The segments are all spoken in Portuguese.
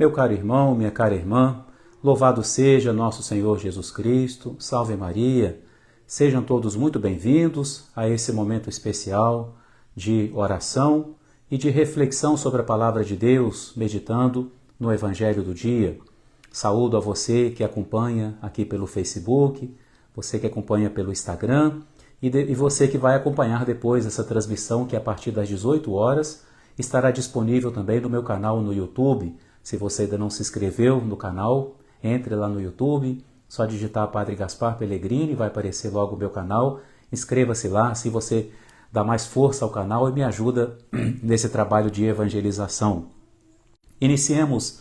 Meu caro irmão, minha cara irmã, louvado seja nosso Senhor Jesus Cristo, salve Maria. Sejam todos muito bem-vindos a esse momento especial de oração e de reflexão sobre a Palavra de Deus, meditando no Evangelho do dia. Saúdo a você que acompanha aqui pelo Facebook, você que acompanha pelo Instagram e você que vai acompanhar depois essa transmissão que a partir das 18 horas estará disponível também no meu canal no YouTube. Se você ainda não se inscreveu no canal, entre lá no YouTube, só digitar Padre Gaspar Pellegrini, vai aparecer logo o meu canal. Inscreva-se lá, assim você dá mais força ao canal e me ajuda nesse trabalho de evangelização. Iniciemos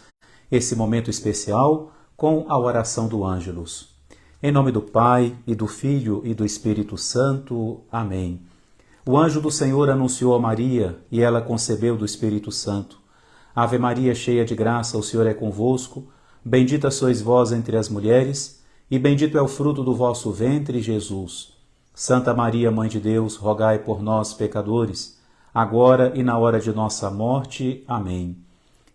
esse momento especial com a oração do Ângelus. Em nome do Pai, e do Filho, e do Espírito Santo. Amém. O anjo do Senhor anunciou a Maria, e ela concebeu do Espírito Santo. Ave Maria, cheia de graça, o Senhor é convosco. Bendita sois vós entre as mulheres, e bendito é o fruto do vosso ventre, Jesus. Santa Maria, Mãe de Deus, rogai por nós, pecadores, agora e na hora de nossa morte. Amém.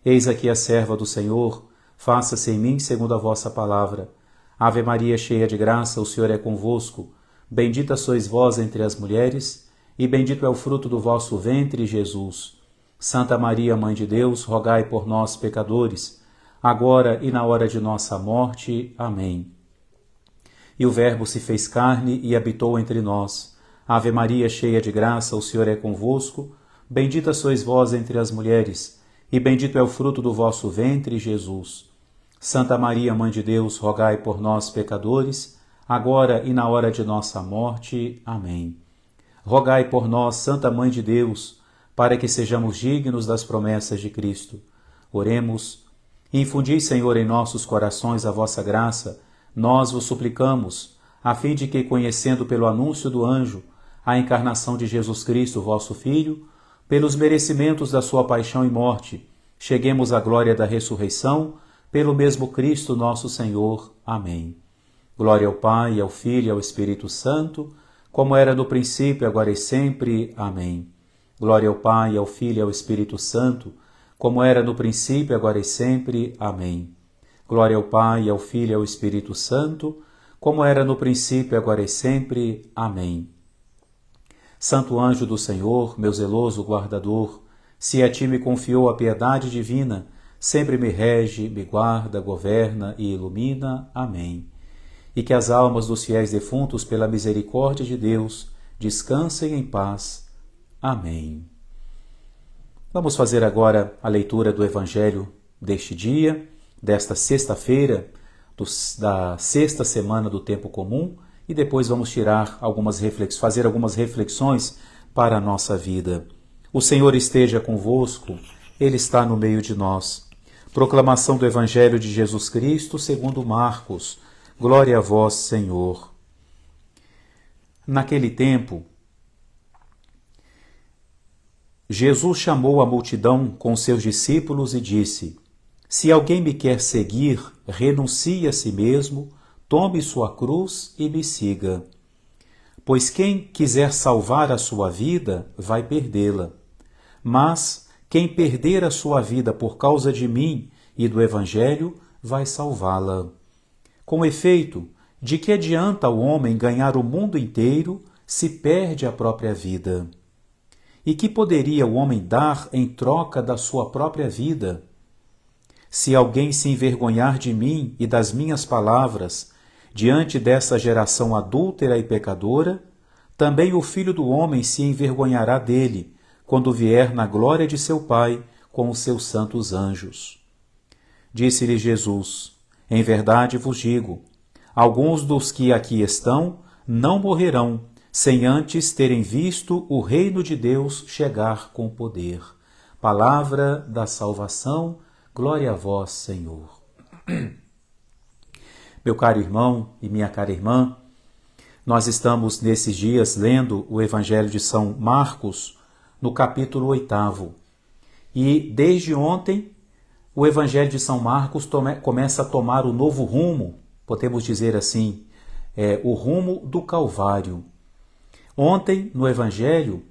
Eis aqui a serva do Senhor, faça-se em mim segundo a vossa palavra. Ave Maria, cheia de graça, o Senhor é convosco. Bendita sois vós entre as mulheres, e bendito é o fruto do vosso ventre, Jesus. Santa Maria, Mãe de Deus, rogai por nós, pecadores, agora e na hora de nossa morte. Amém. E o Verbo se fez carne e habitou entre nós. Ave Maria, cheia de graça, o Senhor é convosco. Bendita sois vós entre as mulheres, e bendito é o fruto do vosso ventre, Jesus. Santa Maria, Mãe de Deus, rogai por nós, pecadores, agora e na hora de nossa morte. Amém. Rogai por nós, Santa Mãe de Deus, para que sejamos dignos das promessas de Cristo. Oremos. Infundi, Senhor, em nossos corações a vossa graça, nós vos suplicamos, a fim de que, conhecendo pelo anúncio do anjo a encarnação de Jesus Cristo, vosso Filho, pelos merecimentos da sua paixão e morte, cheguemos à glória da ressurreição, pelo mesmo Cristo nosso Senhor. Amém. Glória ao Pai, ao Filho e ao Espírito Santo, como era no princípio, agora e sempre. Amém. Glória ao Pai, ao Filho e ao Espírito Santo, como era no princípio, agora e sempre. Amém. Glória ao Pai, ao Filho e ao Espírito Santo, como era no princípio, agora e sempre. Amém. Santo anjo do Senhor, meu zeloso guardador, se a ti me confiou a piedade divina, sempre me rege, me guarda, governa e ilumina. Amém. E que as almas dos fiéis defuntos, pela misericórdia de Deus, descansem em paz. Amém. Vamos fazer agora a leitura do Evangelho deste dia, desta sexta-feira, da sexta semana do tempo comum, e depois vamos fazer algumas reflexões para a nossa vida. O Senhor esteja convosco, Ele está no meio de nós. Proclamação do Evangelho de Jesus Cristo segundo Marcos. Glória a vós, Senhor. Naquele tempo, Jesus chamou a multidão com seus discípulos e disse: Se alguém me quer seguir, renuncie a si mesmo, tome sua cruz e me siga. Pois quem quiser salvar a sua vida, vai perdê-la. Mas quem perder a sua vida por causa de mim e do Evangelho, vai salvá-la. Com efeito, de que adianta o homem ganhar o mundo inteiro se perde a própria vida? E que poderia o homem dar em troca da sua própria vida? Se alguém se envergonhar de mim e das minhas palavras, diante dessa geração adúltera e pecadora, também o Filho do Homem se envergonhará dele, quando vier na glória de seu Pai com os seus santos anjos. Disse-lhe Jesus: Em verdade vos digo, alguns dos que aqui estão não morrerão, sem antes terem visto o reino de Deus chegar com poder. Palavra da salvação, glória a vós, Senhor. Meu caro irmão e minha cara irmã, nós estamos nesses dias lendo o Evangelho de São Marcos, no capítulo 8. E desde ontem, o Evangelho de São Marcos começa a tomar o novo rumo, podemos dizer assim, o rumo do Calvário. Ontem, no Evangelho,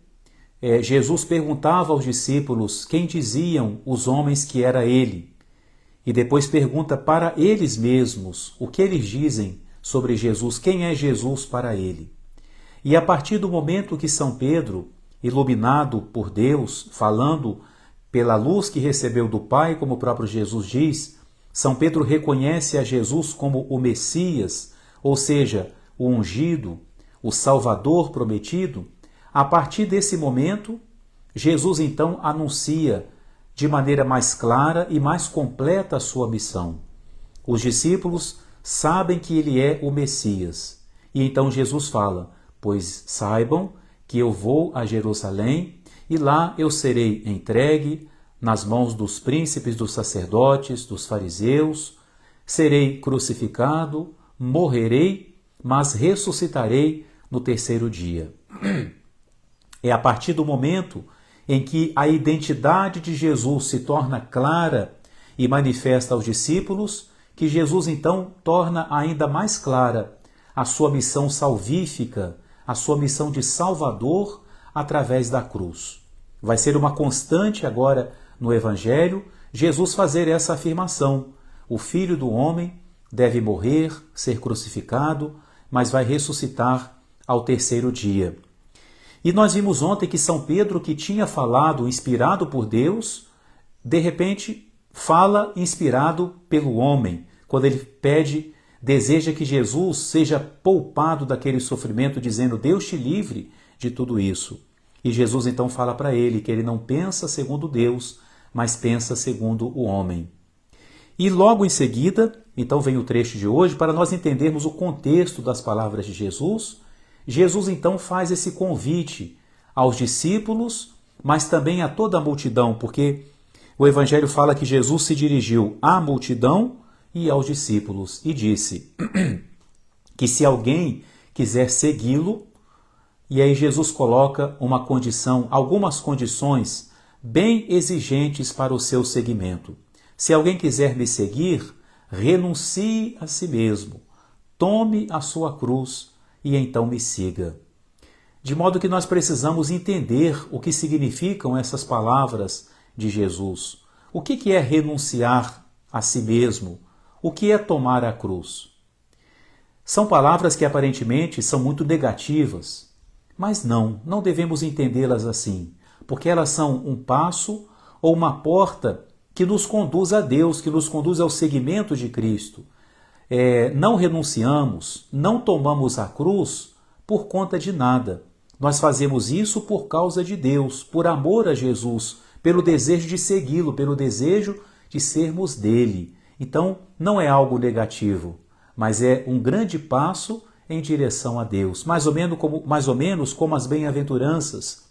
Jesus perguntava aos discípulos quem diziam os homens que era ele. e depois pergunta para eles mesmos o que eles dizem sobre Jesus, quem é Jesus para ele. E a partir do momento que São Pedro, iluminado por Deus, falando pela luz que recebeu do Pai, como o próprio Jesus diz, São Pedro reconhece a Jesus como o Messias, ou seja, o ungido, o Salvador prometido. A partir desse momento, Jesus então anuncia de maneira mais clara e mais completa a sua missão. Os discípulos sabem que ele é o Messias. E então Jesus fala: pois saibam que eu vou a Jerusalém e lá eu serei entregue nas mãos dos príncipes, dos sacerdotes, dos fariseus, serei crucificado, morrerei, mas ressuscitarei no terceiro dia. É a partir do momento em que a identidade de Jesus se torna clara e manifesta aos discípulos, que Jesus então torna ainda mais clara a sua missão salvífica, a sua missão de Salvador através da cruz. Vai ser uma constante agora no Evangelho Jesus fazer essa afirmação: o Filho do Homem deve morrer, ser crucificado, mas vai ressuscitar ao terceiro dia. E nós vimos ontem que São Pedro, que tinha falado inspirado por Deus, de repente fala inspirado pelo homem, quando ele deseja que Jesus seja poupado daquele sofrimento, dizendo: Deus te livre de tudo isso. E Jesus então fala para ele que ele não pensa segundo Deus, mas pensa segundo o homem. E logo em seguida, então vem o trecho de hoje, para nós entendermos o contexto das palavras de Jesus. Jesus então faz esse convite aos discípulos, mas também a toda a multidão, porque o Evangelho fala que Jesus se dirigiu à multidão e aos discípulos e disse que se alguém quiser segui-lo, e aí Jesus coloca uma condição, algumas condições bem exigentes para o seu seguimento. Se alguém quiser me seguir, renuncie a si mesmo, tome a sua cruz e então me siga. De modo que nós precisamos entender o que significam essas palavras de Jesus. O que é renunciar a si mesmo? O que é tomar a cruz? São palavras que aparentemente são muito negativas, mas não devemos entendê-las assim, porque elas são um passo ou uma porta que nos conduz a Deus, que nos conduz ao seguimento de Cristo. Não renunciamos, não tomamos a cruz por conta de nada. Nós fazemos isso por causa de Deus, por amor a Jesus, pelo desejo de segui-lo, pelo desejo de sermos dele. Então, não é algo negativo, mas é um grande passo em direção a Deus, mais ou menos como as bem-aventuranças,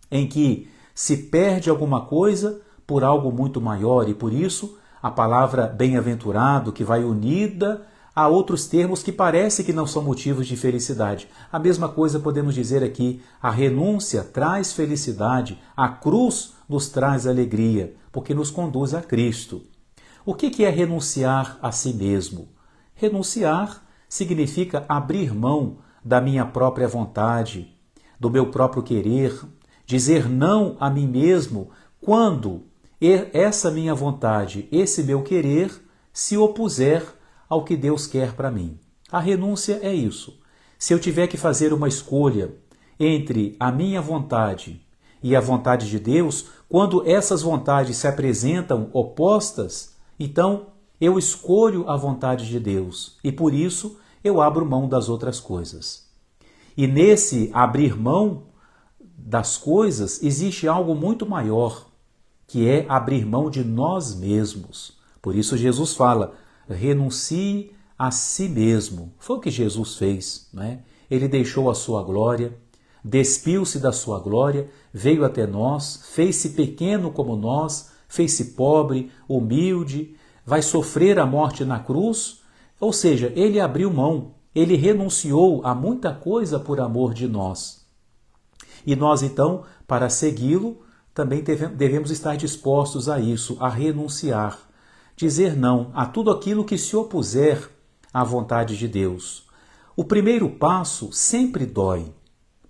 em que se perde alguma coisa por algo muito maior, e por isso a palavra bem-aventurado, que vai unida a outros termos que parece que não são motivos de felicidade. A mesma coisa podemos dizer aqui: a renúncia traz felicidade, a cruz nos traz alegria, porque nos conduz a Cristo. O que é renunciar a si mesmo? Renunciar significa abrir mão da minha própria vontade, do meu próprio querer, dizer não a mim mesmo quando essa minha vontade, esse meu querer, se opuser ao que Deus quer para mim. A renúncia é isso. Se eu tiver que fazer uma escolha entre a minha vontade e a vontade de Deus, quando essas vontades se apresentam opostas, então eu escolho a vontade de Deus e por isso eu abro mão das outras coisas. E nesse abrir mão das coisas existe algo muito maior, que é abrir mão de nós mesmos. Por isso Jesus fala: renuncie a si mesmo. Foi o que Jesus fez, né? Ele deixou a sua glória, despiu-se da sua glória, veio até nós, fez-se pequeno como nós, fez-se pobre, humilde, vai sofrer a morte na cruz. Ou seja, ele abriu mão, ele renunciou a muita coisa por amor de nós. E nós então, para segui-lo, também devemos estar dispostos a isso, a renunciar, dizer não a tudo aquilo que se opuser à vontade de Deus. O primeiro passo sempre dói,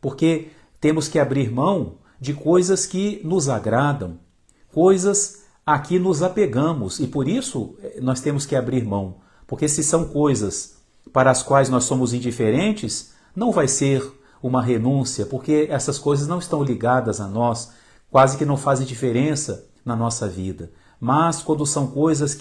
porque temos que abrir mão de coisas que nos agradam, coisas aqui nos apegamos e por isso nós temos que abrir mão. Porque se são coisas para as quais nós somos indiferentes, não vai ser uma renúncia, porque essas coisas não estão ligadas a nós, quase que não fazem diferença na nossa vida. Mas quando são coisas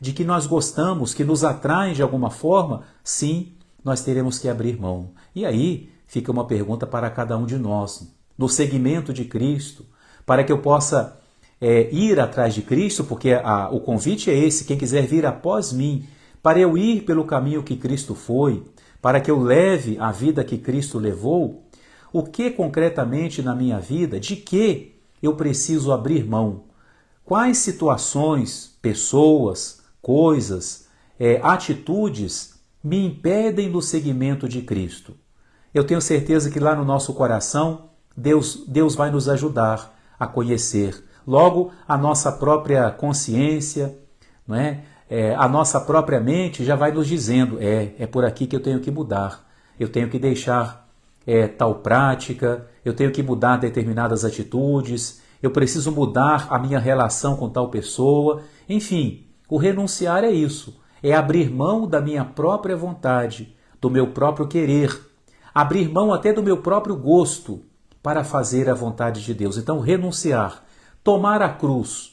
de que nós gostamos, que nos atraem de alguma forma, sim, nós teremos que abrir mão. E aí fica uma pergunta para cada um de nós, no seguimento de Cristo, para que eu possa ir atrás de Cristo, porque o convite é esse, quem quiser vir após mim, para eu ir pelo caminho que Cristo foi, para que eu leve a vida que Cristo levou, o que concretamente na minha vida, de que eu preciso abrir mão? Quais situações, pessoas, coisas, atitudes me impedem do seguimento de Cristo? Eu tenho certeza que lá no nosso coração, Deus vai nos ajudar a conhecer. Logo, a nossa própria consciência, não é? A nossa própria mente já vai nos dizendo, é por aqui que eu tenho que mudar, eu tenho que deixar tal prática, eu tenho que mudar determinadas atitudes, eu preciso mudar a minha relação com tal pessoa. Enfim, o renunciar é isso, é abrir mão da minha própria vontade, do meu próprio querer, abrir mão até do meu próprio gosto para fazer a vontade de Deus. Então, renunciar, tomar a cruz.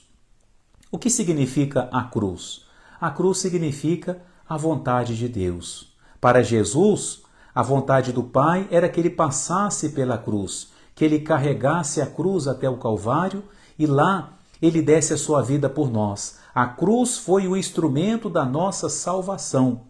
O que significa a cruz? A cruz significa a vontade de Deus. Para Jesus, a vontade do Pai era que ele passasse pela cruz, que ele carregasse a cruz até o Calvário e lá ele desse a sua vida por nós. A cruz foi o instrumento da nossa salvação.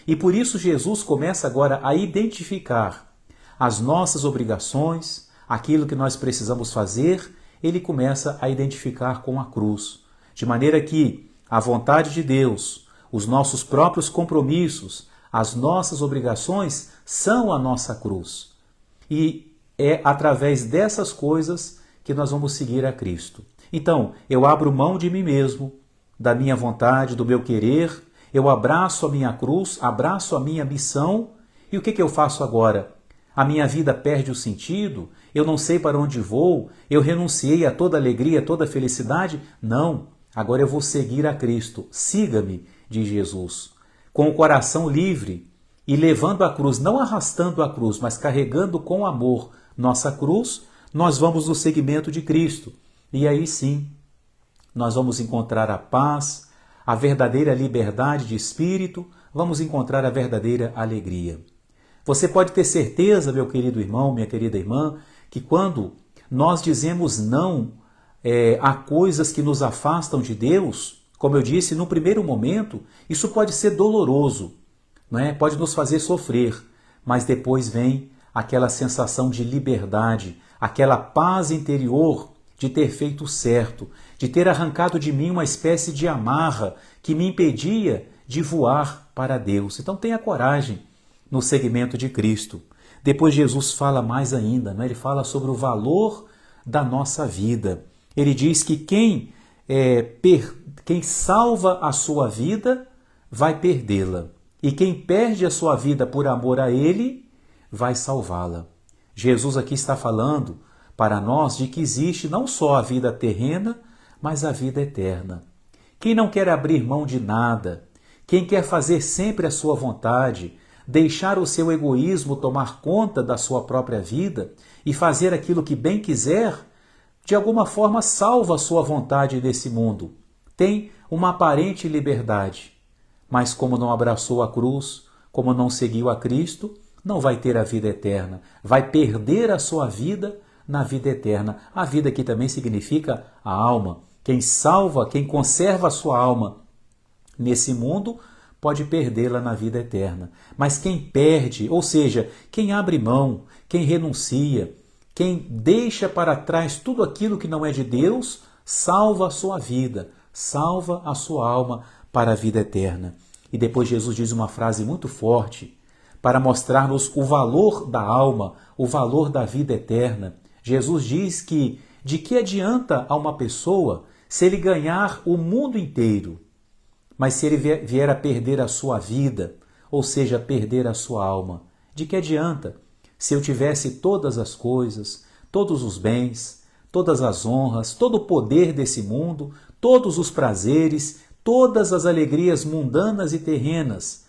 E por isso Jesus começa agora a identificar as nossas obrigações, aquilo que nós precisamos fazer, ele começa a identificar com a cruz. De maneira que a vontade de Deus, os nossos próprios compromissos, as nossas obrigações são a nossa cruz. E é através dessas coisas que nós vamos seguir a Cristo. Então, eu abro mão de mim mesmo, da minha vontade, do meu querer, eu abraço a minha cruz, abraço a minha missão, e o que eu faço agora? A minha vida perde o sentido? Eu não sei para onde vou? Eu renunciei a toda alegria, a toda felicidade? Não, agora eu vou seguir a Cristo. Siga-me, diz Jesus, com o coração livre e levando a cruz, não arrastando a cruz, mas carregando com amor nossa cruz, nós vamos no seguimento de Cristo. E aí sim, nós vamos encontrar a paz, a verdadeira liberdade de espírito, vamos encontrar a verdadeira alegria. Você pode ter certeza, meu querido irmão, minha querida irmã, que quando nós dizemos não a coisas que nos afastam de Deus, como eu disse, no primeiro momento, isso pode ser doloroso, não é? Pode nos fazer sofrer, mas depois vem aquela sensação de liberdade, aquela paz interior de ter feito certo, de ter arrancado de mim uma espécie de amarra que me impedia de voar para Deus. Então tenha coragem no seguimento de Cristo. Depois Jesus fala mais ainda, né? Ele fala sobre o valor da nossa vida. Ele diz que quem salva a sua vida vai perdê-la. E quem perde a sua vida por amor a Ele vai salvá-la. Jesus aqui está falando para nós de que existe não só a vida terrena, mas a vida eterna. Quem não quer abrir mão de nada, quem quer fazer sempre a sua vontade, deixar o seu egoísmo tomar conta da sua própria vida e fazer aquilo que bem quiser, de alguma forma salva a sua vontade nesse mundo. Tem uma aparente liberdade, mas como não abraçou a cruz, como não seguiu a Cristo, não vai ter a vida eterna. Vai perder a sua vida na vida eterna. A vida aqui também significa a alma. Quem salva, quem conserva a sua alma nesse mundo, pode perdê-la na vida eterna. Mas quem perde, ou seja, quem abre mão, quem renuncia, quem deixa para trás tudo aquilo que não é de Deus, salva a sua vida, salva a sua alma para a vida eterna. E depois Jesus diz uma frase muito forte para mostrar-nos o valor da alma, o valor da vida eterna. Jesus diz que de que adianta a uma pessoa se ele ganhar o mundo inteiro, mas se ele vier a perder a sua vida, ou seja, perder a sua alma? De que adianta se eu tivesse todas as coisas, todos os bens, todas as honras, todo o poder desse mundo, todos os prazeres, todas as alegrias mundanas e terrenas.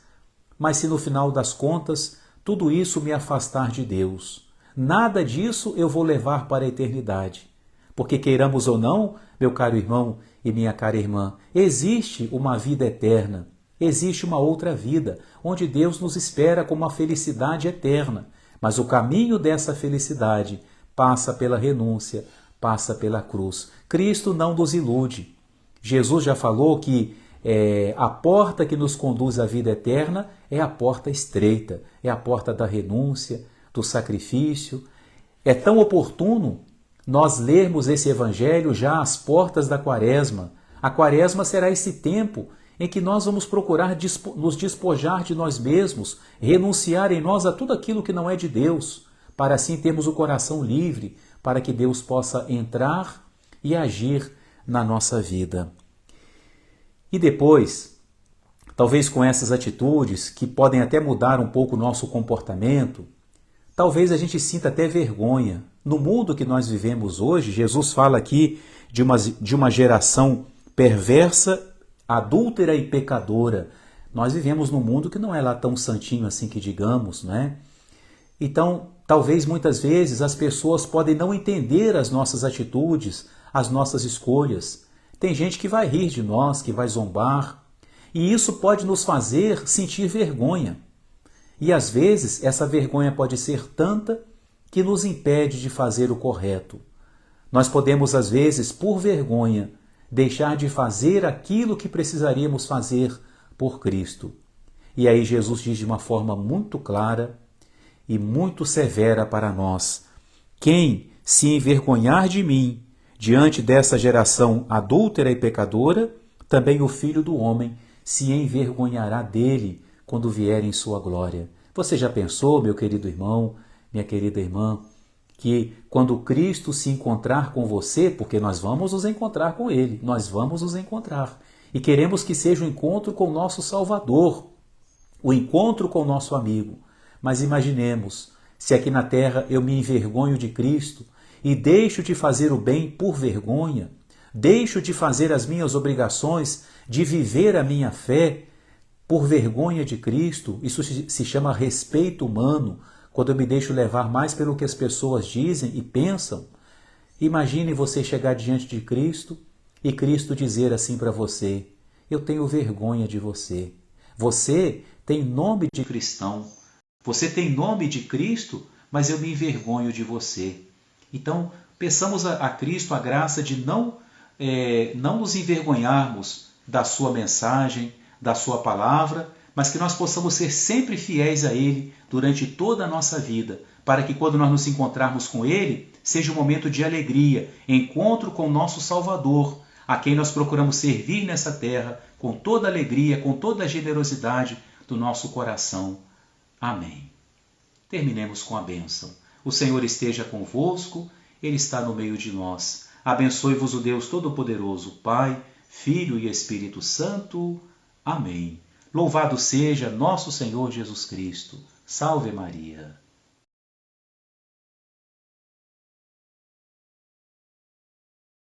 Mas se no final das contas tudo isso me afastar de Deus, nada disso eu vou levar para a eternidade. Porque queiramos ou não, meu caro irmão e minha cara irmã, existe uma vida eterna, existe uma outra vida, onde Deus nos espera com uma felicidade eterna. Mas o caminho dessa felicidade passa pela renúncia, passa pela cruz. Cristo não nos ilude. Jesus já falou que a porta que nos conduz à vida eterna é a porta estreita, é a porta da renúncia, do sacrifício. É tão oportuno nós lermos esse evangelho já às portas da quaresma. A quaresma será esse tempo em que nós vamos procurar nos despojar de nós mesmos, renunciar em nós a tudo aquilo que não é de Deus, para assim termos o coração livre, para que Deus possa entrar e agir na nossa vida. E depois, talvez com essas atitudes, que podem até mudar um pouco o nosso comportamento, talvez a gente sinta até vergonha. No mundo que nós vivemos hoje, Jesus fala aqui de uma geração perversa, adúltera e pecadora. Nós vivemos num mundo que não é lá tão santinho assim que digamos, né? Então, talvez muitas vezes as pessoas podem não entender as nossas atitudes, as nossas escolhas. Tem gente que vai rir de nós, que vai zombar, e isso pode nos fazer sentir vergonha. E às vezes essa vergonha pode ser tanta que nos impede de fazer o correto. Nós podemos às vezes, por vergonha, deixar de fazer aquilo que precisaríamos fazer por Cristo. E aí Jesus diz de uma forma muito clara e muito severa para nós: quem se envergonhar de mim diante dessa geração adúltera e pecadora, também o Filho do Homem se envergonhará dele quando vier em sua glória. Você já pensou, meu querido irmão, minha querida irmã, que quando Cristo se encontrar com você, porque nós vamos nos encontrar com Ele, nós vamos nos encontrar, e queremos que seja o encontro com o nosso Salvador, o encontro com o nosso amigo. Mas imaginemos, se aqui na terra eu me envergonho de Cristo e deixo de fazer o bem por vergonha, deixo de fazer as minhas obrigações, de viver a minha fé por vergonha de Cristo, isso se chama respeito humano, quando eu me deixo levar mais pelo que as pessoas dizem e pensam. Imagine você chegar diante de Cristo e Cristo dizer assim para você: eu tenho vergonha de você. Você tem nome de cristão, você tem nome de Cristo, mas eu me envergonho de você. Então, peçamos a Cristo a graça de não nos envergonharmos da sua mensagem, da sua palavra, mas que nós possamos ser sempre fiéis a Ele durante toda a nossa vida, para que quando nós nos encontrarmos com Ele, seja um momento de alegria, encontro com o nosso Salvador, a quem nós procuramos servir nessa terra com toda a alegria, com toda a generosidade do nosso coração. Amém. Terminemos com a bênção. O Senhor esteja convosco, Ele está no meio de nós. Abençoe-vos o Deus Todo-Poderoso, Pai, Filho e Espírito Santo. Amém. Louvado seja nosso Senhor Jesus Cristo. Salve Maria.